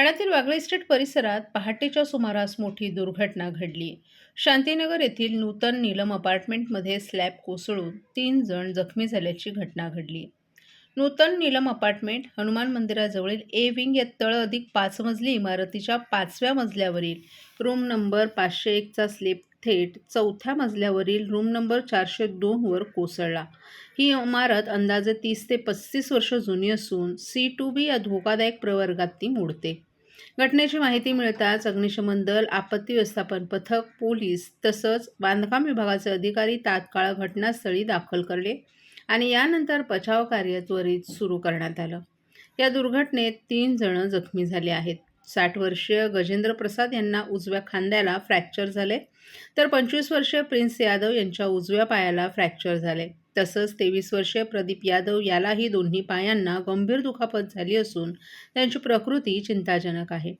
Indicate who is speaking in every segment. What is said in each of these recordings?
Speaker 1: ठाण्यातील वागळे इस्टेट परिसरात पहाटेच्या सुमारास मोठी दुर्घटना घडली. शांतीनगर येथील नूतन नीलम अपार्टमेंटमध्ये स्लॅब कोसळून 3 जण जखमी झाल्याची घटना घडली. नूतन नीलम अपार्टमेंट हनुमान मंदिराजवळील ए विंग या तळ+5 मजली इमारतीच्या 5व्या मजल्यावरील रूम नंबर 501चा स्लॅब थेट 4थ्या मजल्यावरील रूम नंबर 402 वर कोसळला. ही इमारत अंदाजे 30 ते 35 वर्ष जुनी असून C2B या धोकादायक प्रवर्गात ती मोडते. घटनेची माहिती मिळताच अग्निशमन दल, आपत्ती व्यवस्थापन पथक, पोलीस तसंच बांधकाम विभागाचे अधिकारी तात्काळ घटनास्थळी दाखल करले आणि यानंतर बचाव कार्य त्वरित सुरू करण्यात आलं. या दुर्घटनेत 3 जण जखमी झाले आहेत. 60 वर्षीय गजेंद्र प्रसाद यांना उजव्या खांद्याला फ्रॅक्चर झाले, तर 25 वर्षीय प्रिन्स यादव यांच्या उजव्या पायाला फ्रॅक्चर झाले. तसंच 23 वर्षीय प्रदीप यादव यालाही दोन्ही पायांना गंभीर दुखापत झाली असून त्यांची प्रकृती चिंताजनक आहे.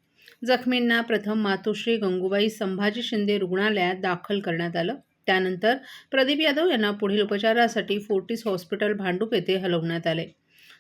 Speaker 1: जखमींना प्रथम मातोश्री गंगूबाई संभाजी शिंदे रुग्णालयात दाखल करण्यात आलं. त्यानंतर प्रदीप यादव यांना पुढील उपचारासाठी फोर्टिस हॉस्पिटल भांडूप येथे हलवण्यात आले.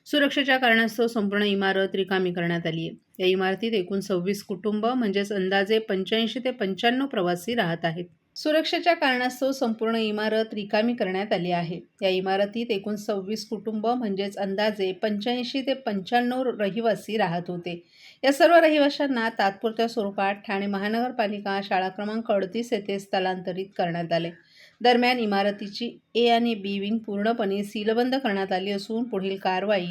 Speaker 1: सुरक्षेच्या कारणास्तव संपूर्ण इमारत रिकामी करण्यात आली आहे. या इमारतीत एकूण 26 कुटुंब म्हणजेच अंदाजे 85 ते 95 प्रवासी राहत आहेत. सुरक्षेच्या कारणास्तव संपूर्ण इमारत रिकामी करण्यात आली आहे. या इमारतीत एकूण 26 कुटुंब म्हणजेच अंदाजे 85 ते 95 रहिवासी राहत होते. या सर्व रहिवाशांना तात्पुरत्या स्वरूपात ठाणे महानगरपालिका शाळा क्रमांक 38 येथे स्थलांतरित करण्यात आले. दरम्यान इमारतीची ए आणि बी विंग पूर्णपणे सीलबंद करण्यात आली असून पुढील कारवाई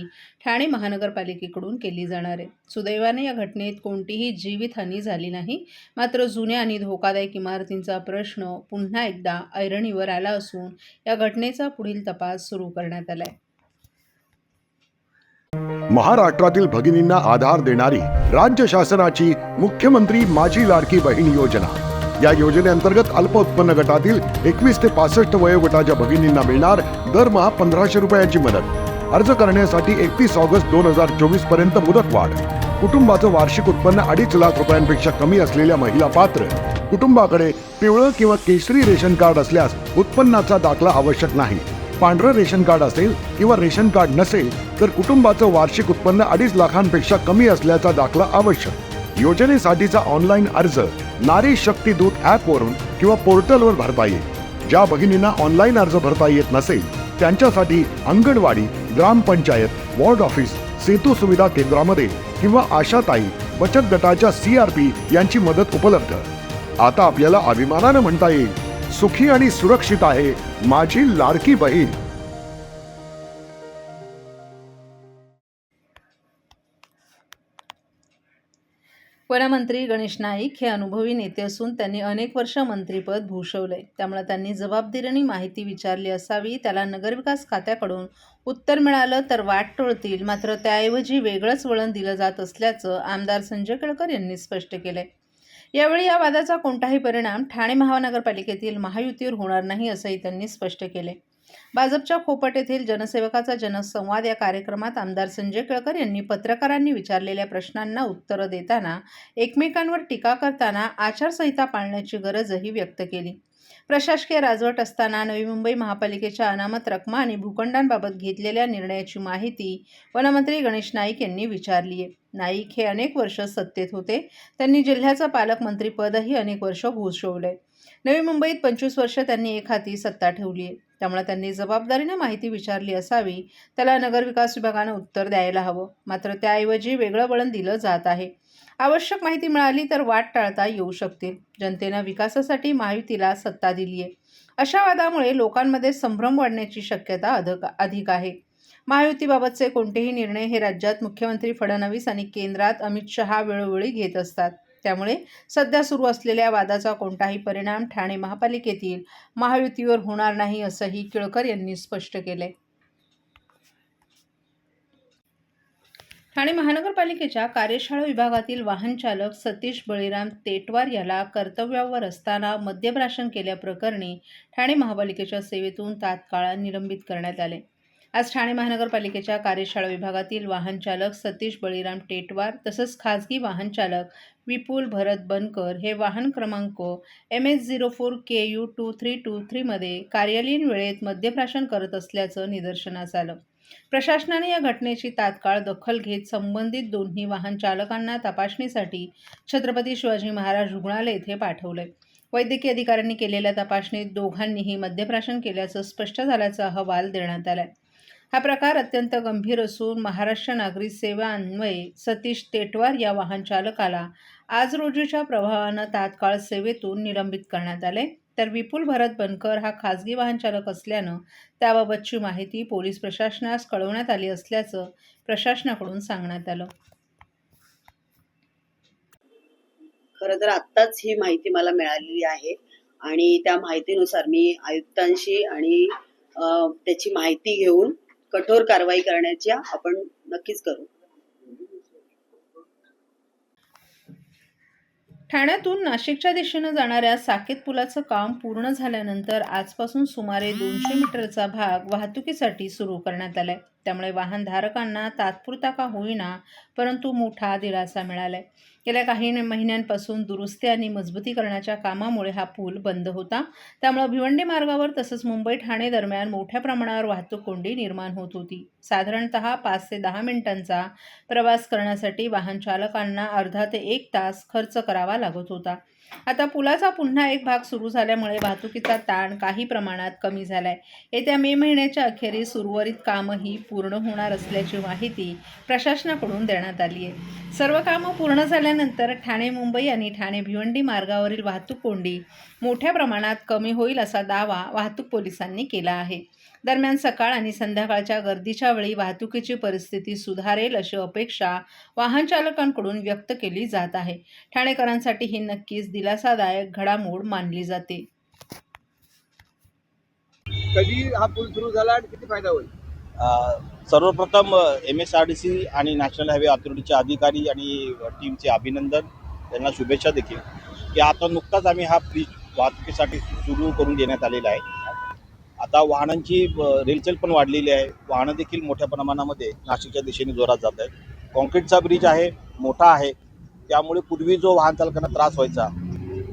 Speaker 1: ठाणे महानगरपालिकेकडून केली जाणार आहे. सुदैवाने या घटनेत कोणतीही जीवितहानी झाली नाही. मात्र जुन्या आणि धोकादायक इमारतींचा प्रश्न पुन्हा एकदा ऐरणीवर आला असून या घटनेचा पुढील तपास सुरू करण्यात आलाय.
Speaker 2: महाराष्ट्रातील भगिनींना आधार देणारी राज्य शासनाची मुख्यमंत्री माझी लाडकी बहीण योजना. या योजनेअंतर्गत अल्प उत्पन्न गटातील 21 ते 65 वयोगटाच्या भगिनींना मिळणार दरमहा 1500 रुपयांची मदत. अर्ज करण्यासाठी 31 ऑगस्ट 2024 पर्यंत मुदतवाढ. कुटुंबाचं वार्षिक उत्पन्न 2.5 लाख रुपयांपेक्षा कमी असलेल्या महिला पात्र. कुटुंबाकडे पिवळं किंवा केशरी रेशन कार्ड असल्यास उत्पन्नाचा दाखला आवश्यक नाही. पांढरं रेशन कार्ड असेल किंवा रेशन कार्ड नसेल तर कुटुंबाचं वार्षिक उत्पन्न 2.5 लाखांपेक्षा कमी असल्याचा दाखला आवश्यक. योजनेसाठीचा ऑनलाईन अर्ज नारी शक्ती दूत ॲपवरून किंवा पोर्टलवर भरता येईल. ज्या भगिनींना ऑनलाईन अर्ज भरता येत नसेल त्यांच्यासाठी अंगणवाडी, ग्रामपंचायत, वॉर्ड ऑफिस, सेतू सुविधा केंद्रामध्ये किंवा आशाताई बचत गटाच्या CRP यांची मदत उपलब्ध. आता आपल्याला अभिमानानं म्हणता येईल, सुखी आणि सुरक्षित आहे माझी लाडकी बहीण.
Speaker 1: वनमंत्री गणेश नाईक हे अनुभवी नेते असून त्यांनी अनेक वर्ष मंत्रिपद भूषवले. त्यामुळे त्यांनी जबाबदारीने माहिती विचारली असावी. त्याला नगरविकास खात्याकडून उत्तर मिळालं तर वाट टळतील, मात्र त्याऐवजी वेगळंच वळण दिलं जात असल्याचं आमदार संजय केळकर यांनी स्पष्ट केलंय. यावेळी या वादाचा कोणताही परिणाम ठाणे महानगरपालिकेतील महायुतीवर होणार नाही असंही त्यांनी स्पष्ट केले. भाजपच्या खोपट येथील जनसेवकाचा जनसंवाद या कार्यक्रमात आमदार संजय केळकर यांनी पत्रकारांनी विचारलेल्या प्रश्नांना उत्तरं देताना एकमेकांवर टीका करताना आचारसंहिता पाळण्याची गरजही व्यक्त केली. प्रशासकीय राजवट असताना नवी मुंबई महापालिकेच्या अनामत रकमा आणि भूखंडांबाबत घेतलेल्या निर्णयाची माहिती वनमंत्री गणेश नाईक यांनी विचारली आहे. नाईक हे अनेक वर्ष सत्तेत होते. त्यांनी जिल्ह्याचं पालकमंत्रीपदही अनेक वर्ष भूषवलंय. नवी मुंबईत 25 वर्ष त्यांनी एकहाती सत्ता ठेवली आहे. त्यामुळे त्यांनी जबाबदारीनं माहिती विचारली असावी. त्याला नगरविकास विभागानं उत्तर द्यायला हवं. मात्र त्याऐवजी वेगळं वळण दिलं जात आहे. आवश्यक माहिती मिळाली तर वाट टाळता येऊ शकतील. जनतेनं विकासासाठी महायुतीला सत्ता दिली आहे. अशा वादामुळे लोकांमध्ये संभ्रम वाढण्याची शक्यता अधिक आहे. महायुतीबाबतचे कोणतेही निर्णय हे राज्यात मुख्यमंत्री फडणवीस आणि केंद्रात अमित शहा वेळोवेळी घेत असतात. त्यामुळे सध्या सुरू असलेल्या वादाचा कोणताही परिणाम ठाणे महापालिकेतील महायुतीवर होणार नाही असंही केळकर यांनी स्पष्ट केले. ठाणे महानगरपालिकेच्या कार्यशाळा विभागातील वाहन चालक सतीश बळीराम तेटवार याला कर्तव्यावर असताना मद्यप्राशन केल्याप्रकरणी ठाणे महापालिकेच्या सेवेतून तात्काळ निलंबित करण्यात आले. आज ठाणे महानगरपालिकेच्या कार्यशाळा विभागातील वाहन चालक सतीश बळीराम तेटवार तसंच खाजगी वाहन चालक विपुल भरत बनकर हे वाहन क्रमांक MS04KU2323 मध्ये कार्यालयीन वेळेत मद्यप्राशन करत असल्याचं निदर्शनास आलं. प्रशासनाने या घटनेची तात्काळ दखल घेत संबंधित दोन्ही वाहन चालकांना तपासणीसाठी छत्रपती शिवाजी महाराज रुग्णालय येथे पाठवले. वैद्यकीय अधिकाऱ्यांनी केलेल्या तपासणीत दोघांनीही मद्यप्राशन केल्याचं स्पष्ट झाल्याचा अहवाल देण्यात आलाय. हा प्रकार अत्यंत गंभीर असून महाराष्ट्र नागरी सेवा अन्वये सतीश तेटवार या वाहन चालकाला आज रोजीच्या प्रभावानं तात्काळ सेवेतून निलंबित करण्यात आले. तर विपुल भरत बनकर हा खासगी वाहन चालक असल्यानं त्याबाबतची माहिती पोलीस प्रशासनास कळवण्यात आली असल्याचं प्रशासनाकडून सांगण्यात आलं.
Speaker 3: खरं तर आत्ताच ही माहिती मला मिळालेली आहे आणि त्या माहितीनुसार मी आयुक्तांशी आणि त्याची माहिती घेऊन कठोर कारवाई करण्याची आपण नक्कीच करू.
Speaker 1: ठाण्यातून नाशिकच्या दिशेनं जाणाऱ्या साकेत पुलाचं काम पूर्ण झाल्यानंतर आजपासून सुमारे 200 मीटरचा भाग वाहतुकीसाठी सुरू करण्यात आलाय. त्यामुळे वाहनधारकांना तात्पुरता का होईना परंतु मोठा दिलासा मिळालाय. गेल्या काही महिन्यांपासून दुरुस्ती आणि मजबूतीकरणाच्या कामामुळे हा पूल बंद होता. त्यामुळे भिवंडी मार्गावर तसंच मुंबई ठाणे दरम्यान मोठ्या प्रमाणावर वाहतूक कोंडी निर्माण होत होती. साधारणतः 5 ते 10 मिनिटांचा प्रवास करण्यासाठी वाहन चालकांना अर्धा ते 1 तास खर्च करावा लागत होता. आता पुलाचा पुन्हा एक भाग सुरू झाल्यामुळे वाहतुकीचा ताण काही प्रमाणात कमी झालाय. येत्या मे महिन्याच्या अखेरीस उर्वरित कामही पूर्ण होणार असल्याची माहिती प्रशासनाकडून देण्यात आली आहे. सर्व कामं पूर्ण झाल्यानंतर ठाणे मुंबई आणि ठाणे भिवंडी मार्गावरील वाहतूक कोंडी मोठ्या प्रमाणात कमी होईल असा दावा वाहतूक पोलिसांनी केला आहे. दरम्यान सकाळ आणि संध्याकाळच्या गर्दीच्या वेळी वाहतुकीची परिस्थिती सुधारेल अशी अपेक्षा वाहन चालकांकडून व्यक्त केली जात आहे. ठाणेकरांसाठी ही नक्कीच दिलासादायक घडामोड मानली जाते.
Speaker 4: कधी हा पूल सुरू झाला आणि किती फायदा होईल?
Speaker 5: सर्वप्रथम MSRDC आणि नॅशनल हायवे अथॉरिटीचे अधिकारी आणि टीमचे अभिनंदन, त्यांना शुभेच्छा देखील की आता नुकताच आम्ही हा ब्रिज वाहतुकीसाठी सुरू करून देण्यात आलेला आहे. आता वाहनांची रेलचेल पण वाढलेली आहे. वाहनं देखील मोठ्या प्रमाणामध्ये नाशिकच्या दिशेने जोरात जात आहेत. कॉन्क्रीटचा ब्रिज आहे, मोठा आहे, त्यामुळे पूर्वी जो वाहन चालकांना त्रास व्हायचा,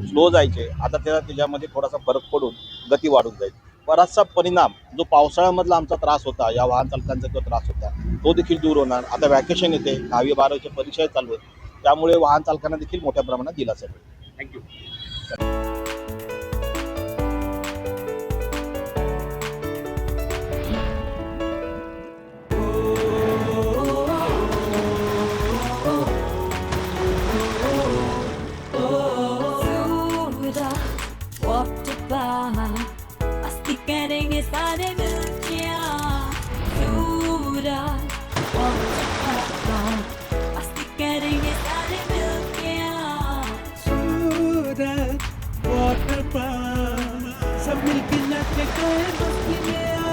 Speaker 5: स्लो जायचे, आता त्याच्यामध्ये थोडासा फरक पडून गती वाढून जाईल. बराचसा परिणाम जो पावसाळ्यामधला आमचा त्रास होता, या वाहन चालकांचा जो त्रास होता, तो देखील दूर होणार. आता वॅकेशन येते, 10वी 12वीच्या परीक्षा चालू आहेत, त्यामुळे वाहन चालकांना देखील मोठ्या प्रमाणात दिलासा मिळेल.
Speaker 4: थँक्यू.
Speaker 6: मस्ती करेंगे सारे मिलके मस्ती करेंगे सारे मिलके
Speaker 7: सूरत वाटर पार्क सब मिलके नाचेंगे मस्ती में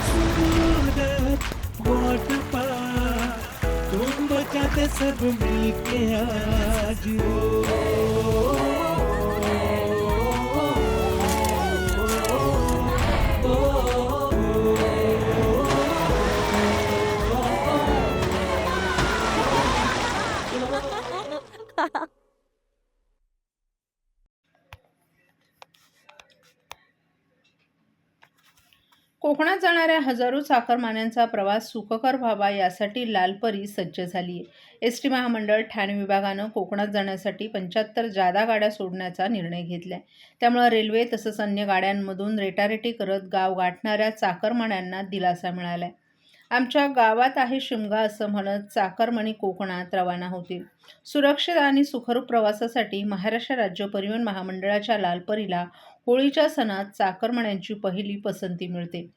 Speaker 7: सूरत वाटर पार्क तुम बचाते सब मिलके आज
Speaker 1: कोकणात जाणाऱ्या हजारो चाकरमान्यांचा प्रवास सुखकर व्हावा यासाठी लालपरी सज्ज झाली आहे. एस टी महामंडळ ठाणे विभागानं कोकणात जाण्यासाठी 75 जादा गाड्या सोडण्याचा निर्णय घेतलाय. त्यामुळे रेल्वे तसंच अन्य गाड्यांमधून रेटारेटी करत गाव गाठणाऱ्या चाकरमान्यांना दिलासा मिळालाय. आमच्या गावात आहे शिमगा असं म्हणत चाकरमानी कोकणात रवाना होतील. सुरक्षित आणि सुखरूप प्रवासासाठी महाराष्ट्र राज्य परिवहन महामंडळाच्या लालपरीला होळीच्या सणात चाकरमान्यांची पहिली पसंती मिळते.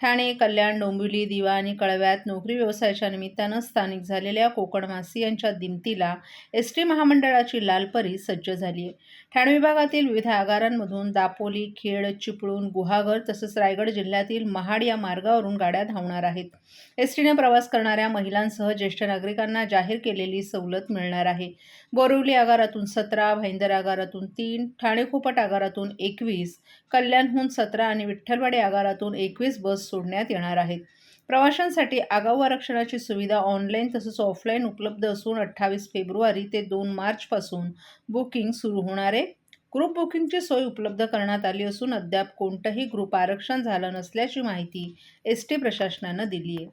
Speaker 1: ठाणे, कल्याण, डोंबिवली, दिवा आणि कळव्यात नोकरी व्यवसायाच्या निमित्तानं स्थानिक झालेल्या कोकणवासियांच्या दिमतीला एस टी महामंडळाची लालपरी सज्ज झाली आहे. ठाणे विभागातील विविध आगारांमधून दापोली, खेड, चिपळूण, गुहागर तसंच रायगड जिल्ह्यातील महाड या मार्गावरून गाड्या धावणार आहेत. एस टीने प्रवास करणाऱ्या महिलांसह ज्येष्ठ नागरिकांना जाहीर केलेली सवलत मिळणार आहे. बोरिवली आगारातून 17, भाईंदर आगारातून 3, ठाणे खोपट आगारातून 21, कल्याणहून 17 आणि विठ्ठलवाडी आगारातून 21 बस सोडण्यात येणार आहेत. प्रवाशांसाठी आगाऊ आरक्षणाची सुविधा ऑनलाईन तसंच ऑफलाईन उपलब्ध असून 28 फेब्रुवारी ते 2 मार्चपासून बुकिंग सुरू होणार आहे. ग्रुप बुकिंगची सोय उपलब्ध करण्यात आली असून अद्याप कोणतंही ग्रुप आरक्षण झालं नसल्याची माहिती एस टी प्रशासनानं दिली आहे.